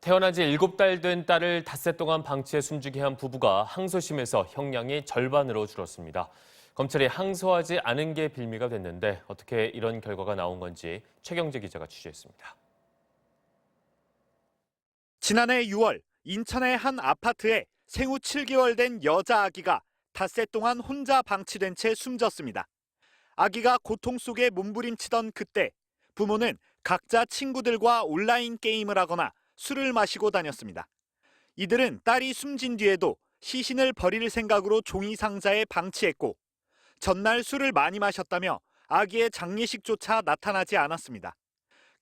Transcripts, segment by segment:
태어난 지 7달 된 딸을 닷새 동안 방치해 숨지게 한 부부가 항소심에서 형량이 절반으로 줄었습니다. 검찰이 항소하지 않은 게 빌미가 됐는데 어떻게 이런 결과가 나온 건지 최경재 기자가 취재했습니다. 지난해 6월 인천의 한 아파트에 생후 7개월 된 여자 아기가 닷새 동안 혼자 방치된 채 숨졌습니다. 아기가 고통 속에 몸부림치던 그때 부모는 각자 친구들과 온라인 게임을 하거나 술을 마시고 다녔습니다. 이들은 딸이 숨진 뒤에도 시신을 버릴 생각으로 종이 상자에 방치했고 전날 술을 많이 마셨다며 아기의 장례식조차 나타나지 않았습니다.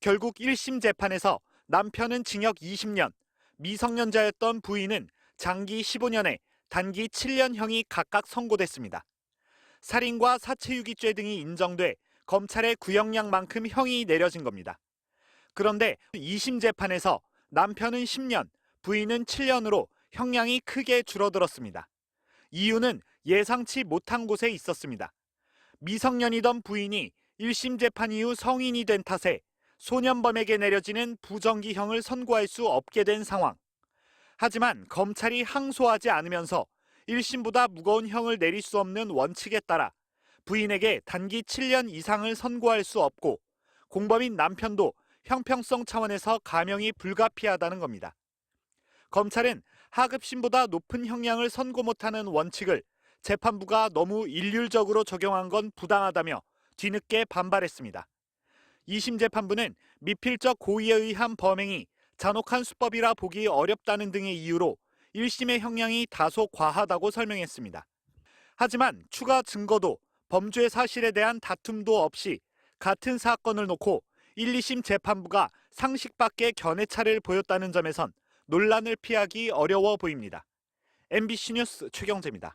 결국 1심 재판에서 남편은 징역 20년, 미성년자였던 부인은 장기 15년에 단기 7년형이 각각 선고됐습니다. 살인과 사체유기죄 등이 인정돼 검찰의 구형량만큼 형이 내려진 겁니다. 그런데 2심 재판에서 남편은 10년, 부인은 7년으로 형량이 크게 줄어들었습니다. 이유는 예상치 못한 곳에 있었습니다. 미성년이던 부인이 1심 재판 이후 성인이 된 탓에 소년범에게 내려지는 부정기형을 선고할 수 없게 된 상황. 하지만 검찰이 항소하지 않으면서 1심보다 무거운 형을 내릴 수 없는 원칙에 따라 부인에게 단기 7년 이상을 선고할 수 없고 공범인 남편도 형평성 차원에서 감형이 불가피하다는 겁니다. 검찰은 하급심보다 높은 형량을 선고 못하는 원칙을 재판부가 너무 일률적으로 적용한 건 부당하다며 뒤늦게 반발했습니다. 2심 재판부는 미필적 고의에 의한 범행이 잔혹한 수법이라 보기 어렵다는 등의 이유로 1심의 형량이 다소 과하다고 설명했습니다. 하지만 추가 증거도 범죄 사실에 대한 다툼도 없이 같은 사건을 놓고 1, 2심 재판부가 상식밖의 견해차를 보였다는 점에선 논란을 피하기 어려워 보입니다. MBC 뉴스 최경재입니다.